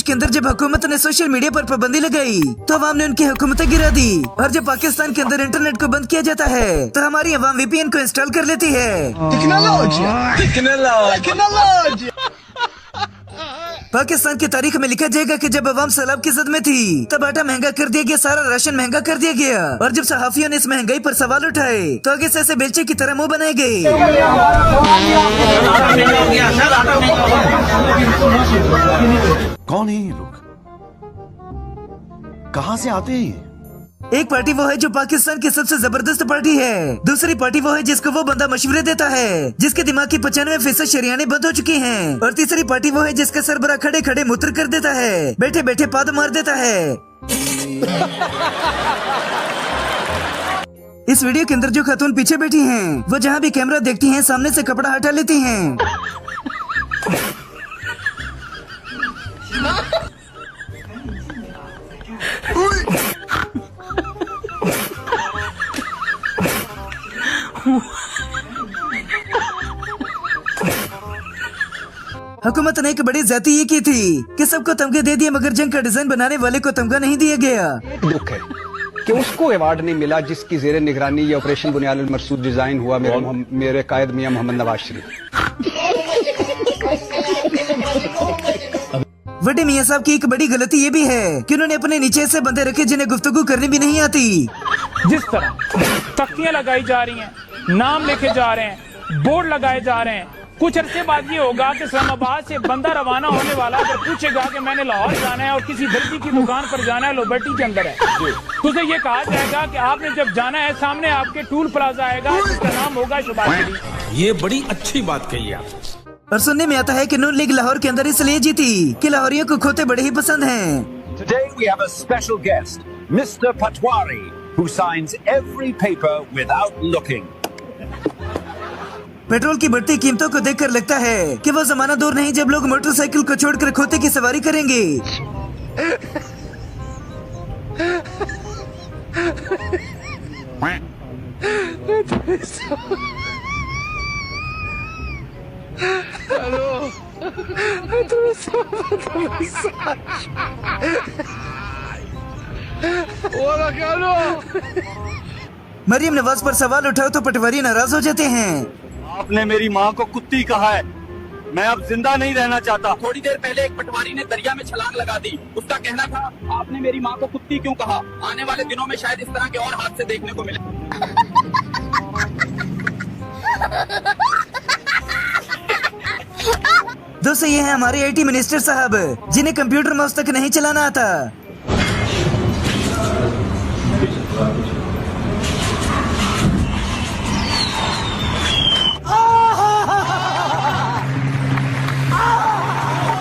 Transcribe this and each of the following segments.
के अंदर जब हुकूमत ने सोशल मीडिया पर पाबंदी लगाई तो अवाम ने उनकी हुकूमतें गिरा दी। और जब पाकिस्तान के अंदर इंटरनेट को बंद किया जाता है तो हमारी अवाम VPN को इंस्टॉल कर लेती है। पाकिस्तान की तारीख में लिखा जाएगा कि जब अवाम सैलाब की जद में थी तब आटा महंगा कर दिया गया, सारा राशन महंगा कर दिया गया। और जब सहाफियों ने इस महंगाई पर सवाल उठाए तो आगे से ऐसे बेलचे की तरह मुंह बनाए गए। कौन है ये लोग, कहाँ से आते हैं? एक पार्टी वो है जो पाकिस्तान की सबसे जबरदस्त पार्टी है, दूसरी पार्टी वो है जिसको वो बंदा मशवरे देता है जिसके दिमाग की 95% शरियाने बंद हो चुकी हैं, और तीसरी पार्टी वो है जिसका सरबरा खड़े खड़े मूत्र कर देता है, बैठे बैठे पाद मार देता है। इस वीडियो के अंदर जो खातून पीछे बैठी हैं वो जहाँ भी कैमरा देखती हैं सामने से कपड़ा हटा लेती हैं। हुकूमत ने एक बड़ी ज्यादती ये की थी कि सबको तमगे दे दिए मगर जंग का डिजाइन बनाने वाले को तमगा नहीं दिया गया। दुख है कि उसको अवार्ड नहीं मिला जिसकी जेर निगरानी ये ऑपरेशन बुनियाद मरसूद डिजाइन हुआ मेरे कायद मियां मोहम्मद नवाज शरीफ। वडे मियां साहब की एक बड़ी गलती ये भी है कि उन्होंने अपने नीचे ऐसे बंदे रखे जिन्हें गुफ्तगू करनी भी नहीं आती। जिस तरह तख्तियां लगाई जा रही हैं, नाम लिखे जा रहे हैं, बोर्ड लगाए जा रहे हैं, कुछ अरसे बाद ये होगा कि इस्लामाबाद से बंदा रवाना होने वाला अगर पूछेगा कि मैंने लाहौर जाना है और किसी दर्जी की दुकान पर जाना है, लिबर्टी के अंदर है, तो उसे ये कहा जाएगा कि आपने जब जाना है सामने आपके टूल प्लाजा आएगा जिसका नाम होगा शबाज। ये बड़ी अच्छी बात कही आप। और सुनने में आता है कि नून लीग लाहौर के अंदर इसलिए जीती कि लाहौरियों को खोते बड़े ही पसंद हैं। Today we have a special guest, Mr. Patwari, who signs every paper without looking. Petrol की बढ़ती कीमतों को देखकर लगता है कि वो जमाना दूर नहीं जब लोग मोटरसाइकिल को छोड़कर खोते की सवारी करेंगे। मरियम नवाज पर सवाल उठाओ तो पटवारी नाराज हो जाते हैं। आपने मेरी माँ को कुत्ती कहा है, मैं अब जिंदा नहीं रहना चाहता। थोड़ी देर पहले एक पटवारी ने दरिया में छलांग लगा दी, उसका कहना था आपने मेरी माँ को कुत्ती क्यों कहा। आने वाले दिनों में शायद इस तरह के और हादसे देखने को मिले। दोस्तों ये है हमारे IT मिनिस्टर साहब जिन्हें कंप्यूटर माउस तक नहीं चलाना आता।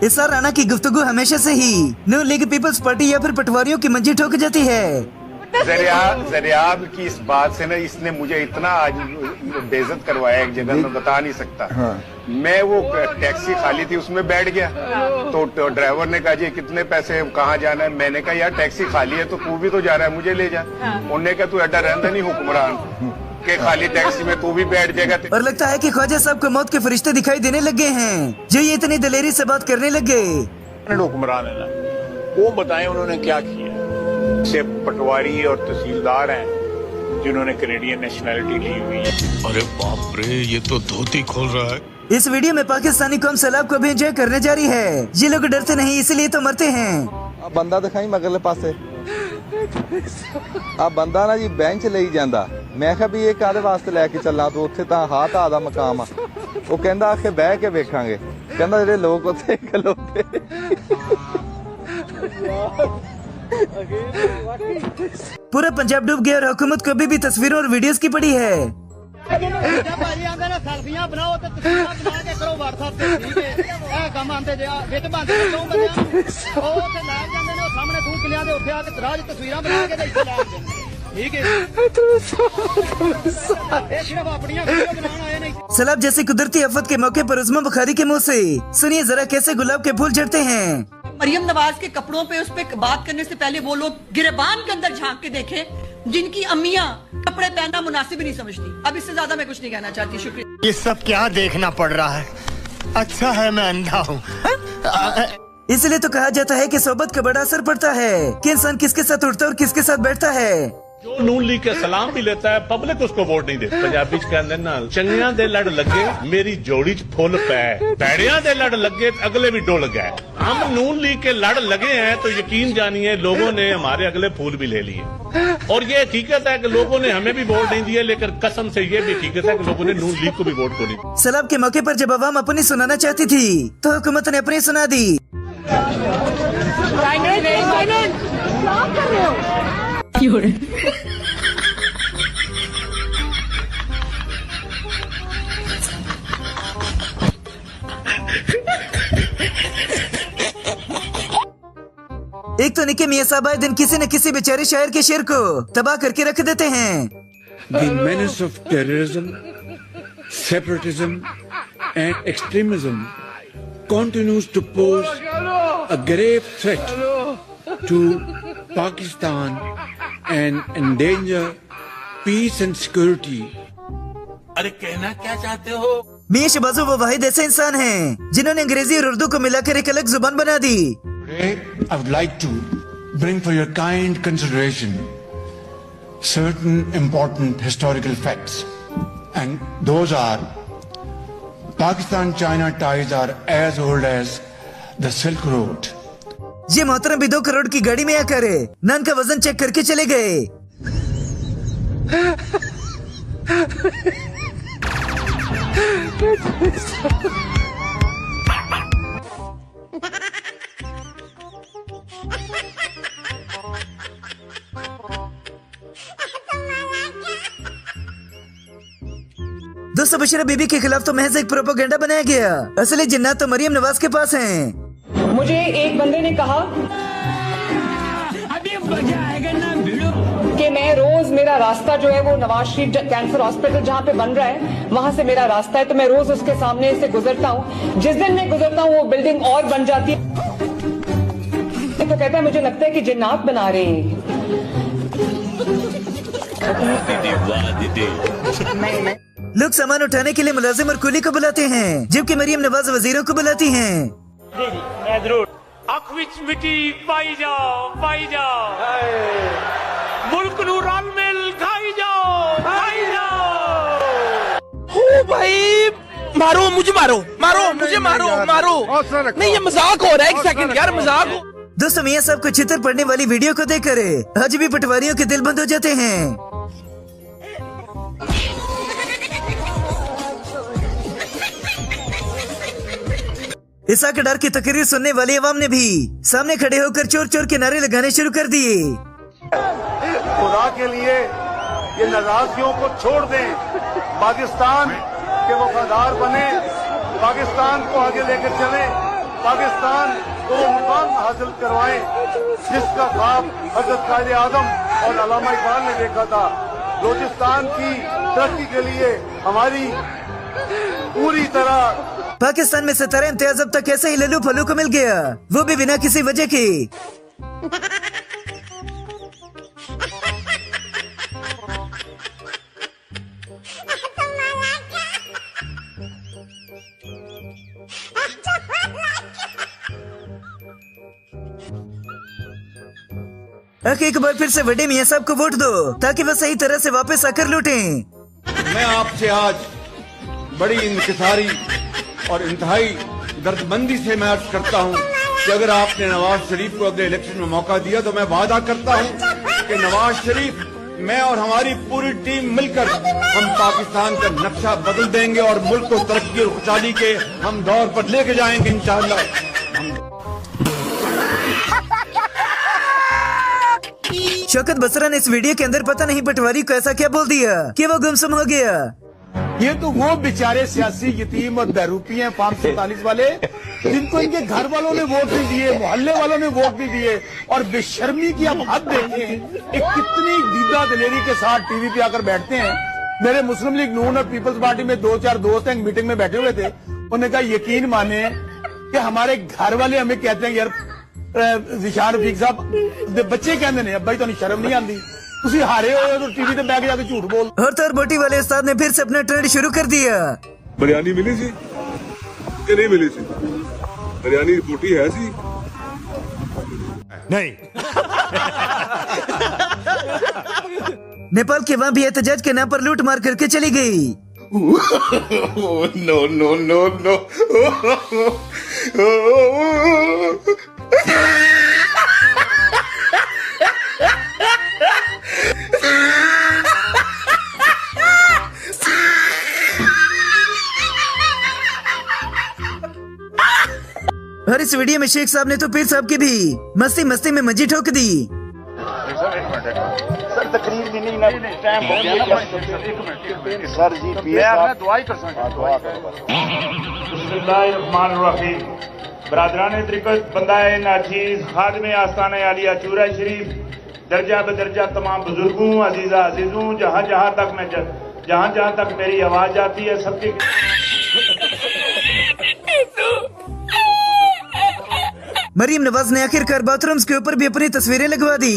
इसार राणा की गुफ्तगू हमेशा से ही नून लीग पीपल्स पार्टी या फिर पटवारियों की मंजी ठोक जाती है। जरियाब की इस बात से ना इसने मुझे इतना आज बेइज्जत करवाया एक जगह मैं बता नहीं सकता। हाँ। मैं वो टैक्सी खाली थी उसमें बैठ गया तो ड्राइवर ने कहा जी कितने पैसे कहाँ जाना है। मैंने कहा यार टैक्सी खाली है तो तू भी तो जा रहा है मुझे ले जा। उन्होंने कहा तू एडा रहता नहीं हुक्मरान के खाली टैक्सी में तू भी बैठ जाएगा। और लगता है कि ख्वाजा साहब को मौत के फरिश्ते दिखाई देने लगे हैं जो ये इतनी दलेरी से बात करने लग गए। हुक्मरान है ना वो बताएं उन्होंने क्या किया। से पटवारी और तहसीलदार हैं जिन्होंने कैनेडियन नेशनैलिटी ली हुई है। अरे बाप रे ये तो धोती खोल रहा है। इस वीडियो में पाकिस्तानी कौम सैलाब को भी एंजॉय करने जा रही है। ये लोग डरते नहीं इसलिए तो मरते हैं। बंदा दिखाई मगरले पासे आ बंदा ना जी बेंच ले जांदा। मैं कहा भी ये कादे वास्ते लेके चलना तो उत्थे तां हां तां दा मकाम आ। वो कहंदा आखे बह के वेखांगे कहंदा जेडे लोग उत्थे खलोते। पूरा पंजाब डूब गया और हुकूमत को अभी भी तस्वीरों और वीडियोस की पड़ी है। सैलाब जैसी कुदरती आफत के मौके पर उस्मा बुखारी के मुंह से सुनिए जरा कैसे गुलाब के फूल झड़ते हैं। मरियम नवाज के कपड़ों पे उस पे बात करने से पहले वो लोग गिरबान के अंदर झांक के देखें जिनकी अम्मियां कपड़े पहनना मुनासिब ही नहीं समझती। अब इससे ज्यादा मैं कुछ नहीं कहना चाहती। शुक्रिया। ये सब क्या देखना पड़ रहा है। अच्छा है मैं अंधा हूँ। इसलिए तो कहा जाता है कि सोबत का बड़ा असर पड़ता है कि इंसान किसके साथ उठता है और किसके साथ बैठता है। जो नून लीग के सलाम भी लेता है, पब्लिक उसको वोट नहीं देती। पंजाबी च कहंदे ना, चंगियां दे लड़ लगे मेरी जोड़ी च फुल पै, भैड़ियां दे लड़ लगे अगले भी डुल गए। हम नून लीग के लड़ लगे हैं तो यकीन जानिए लोगों ने हमारे अगले फूल भी ले लिए। और ये हकीकत है कि लोगों ने हमें भी वोट नहीं दिए, लेकिन कसम से ये भी हकीकत है कि लोगों ने नून लीग को भी वोट को नहीं। सलाब के मौके पर जब अवाम अपनी सुनाना चाहती थी तो हुकूमत ने अपनी सुना दी। एक तो निके मियां साहब आए दिन किसी न किसी बेचारे शायर के शेर को तबाह करके रख देते हैं। The menace of terrorism, separatism and extremism continues to pose a grave threat to Pakistan and endanger peace and security. अरे कहना क्या चाहते हो? मियां शहबाजो वो वाहिद ऐसे इंसान हैं जिन्होंने अंग्रेजी और उर्दू को मिलाकर एक अलग जुबान बना दी। Today, I would like to bring for your kind consideration certain important historical facts, and those are Pakistan-China ties are as old as the Silk Road. ये मोहतरम भी 2 करोड़ की गाड़ी में आकर नान का वजन चेक करके चले गए। दोस्तों बशीरा बीबी के खिलाफ तो महज एक प्रोपेगेंडा बनाया गया, असली जिन्नात तो मरियम नवाज के पास हैं। मुझे एक बंदे ने कहा कि मैं रोज मेरा रास्ता जो है वो नवाज शरीफ कैंसर हॉस्पिटल जहाँ पे बन रहा है वहां से मेरा रास्ता है, तो मैं रोज उसके सामने से गुजरता हूँ। जिस दिन मैं गुजरता हूँ वो बिल्डिंग और बन जाती है, तो कहता है मुझे लगता है कि जिन्नात बना रहे हैं। लोग सामान उठाने के लिए मुलाजिम और कुली को बुलाते हैं, जबकि मरियम नवाज वजीरों को बुलाती हैं। अख विच मिट्टी पाई जाओ मुल्क नू रल मिल खाई जाओ। ओ भाई मारो मुझे मारो नहीं, ये मजाक हो रहा है। एक सेकंड यार, मजाक हो। दोस्तों मियां साहब को चित्र पड़ने वाली वीडियो को देखकर आज भी पटवारियों के दिल बंद हो जाते हैं। इसाक डार की तकरीर सुनने वाली अवाम ने भी सामने खड़े होकर चोर चोर के नारे लगाने शुरू कर दिए। खुदा के लिए ये नाराजगियों को छोड़ दें, पाकिस्तान के वफादार बने, पाकिस्तान को आगे लेकर चले, पाकिस्तान को वो मुकाम हासिल करवाएं जिसका ख्वाब हजरत कायदे आजम और अल्लामा इकबाल ने देखा था। बलूचिस्तान की तरक्की के लिए हमारी पूरी तरह। पाकिस्तान में 17 इम्तियाज अब तक ऐसे ही लल्लू फल्लू को मिल गया, वो भी बिना किसी वजह की। एक बार फिर से बड़े मियां साहब को वोट दो ताकि वह सही तरह से वापस आकर लूटें। मैं आपसे आज बड़ी इंतसारी और इंतहाई दर्दमंदी से मैं अर्ज करता हूँ कि अगर आपने नवाज शरीफ को अगले इलेक्शन में मौका दिया तो मैं वादा करता हूँ कि नवाज शरीफ, मैं और हमारी पूरी टीम मिलकर हम पाकिस्तान का नक्शा बदल देंगे और मुल्क को तरक्की और खुशहाली के हम दौर पर लेके जाएंगे इंशाअल्लाह। शौकत बसरा ने इस वीडियो के अंदर पता नहीं पटवारी को ऐसा क्या बोल दिया कि वो गुमसुम हो गया। ये तो वो बेचारे सियासी यतीम और बहरूपी हैं 547 वाले, जिनको इनके घर वालों ने वोट नहीं दिए, मोहल्ले वालों ने वोट नहीं दिए, और बेशर्मी की आप हद देखें। एक कितनी दीदा दलेरी के साथ टीवी पे आकर बैठते हैं। मेरे मुस्लिम लीग नून और पीपल्स पार्टी में 2-4 दोस्त हैं, मीटिंग में बैठे हुए थे। उन्होंने कहा यकीन माने कि हमारे घर वाले हमें कहते हैं यार जिशान रफीक साहब, बच्चे कहते हैं भाई तो शर्म नहीं आती, तुसी हारे हो तो टीवी पे बैठ जाके झूठ बोल। और तो बोटी वाले उस्ताद ने फिर से अपना ट्रेंड शुरू कर दिया। बिरयानी मिली सी कि नहीं मिली सी? बिरयानी बोटी है सी नहीं। नेपाल के वहाँ भी एहतजाज के नाम पर लूट मार करके चली गई। No no no no. और इस वीडियो में शेख साहब ने तो पीर साहब की भी मस्ती मस्ती में मंजी ठोक दी। सर तकरीर भी नहीं टाइम हो गया ना सर जी मैं दुआ ही कर सकता बिस्मिल्लाहिर्रहमानिर्रहीम। बरादरान तरीक़त बंदाए नाचीज़ खादमे आस्ताना आलिया चूरा शरीफ दर्जा बदर्जा तमाम बुजुर्गों अजीजा अजीजों जहाँ जहाँ तक मेरी आवाज आती है सबकी मरीम नवाज ने आखिरकार बाथरूम्स के ऊपर भी अपनी तस्वीरें लगवा दी।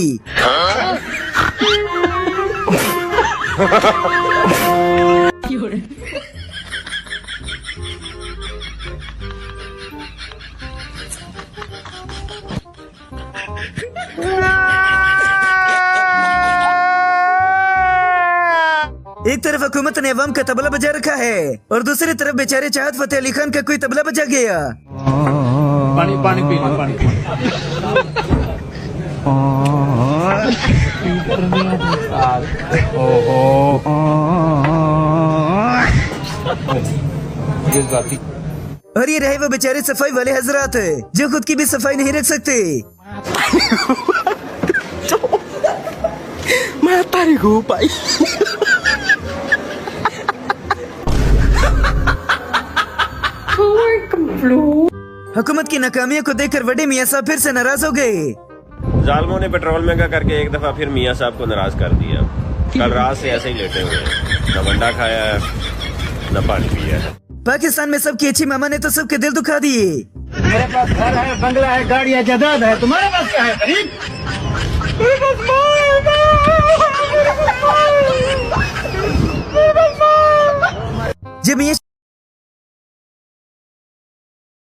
एक तरफ हुकूमत ने अवाम का तबला बजा रखा है और दूसरी तरफ बेचारे चाहत फतेह अली खान का कोई तबला बजा गया। पानी पानी पी लो, पानी पी और ये रहे वो बेचारे सफाई वाले हजरात जो खुद की भी सफाई नहीं रख सकते। मैं तारीख हूँ भाई। हुकूमत की नाकामियों को देखकर बड़े मियाँ साहब फिर से नाराज हो गए। जालमों ने पेट्रोल महंगा करके एक दफा फिर मियाँ साहब को नाराज कर दिया। कल रात से ऐसे ही लेटे हुए हैं, न वंडा खाया है न पानी पिया है। पाकिस्तान में सबकी अच्छी मामा ने तो सबके दिल दुखा दिए। मेरे पास घर है, बंगला है, गाड़ी है, जायदाद है, तुम्हारे पास क्या है गरीब? जब मियाँ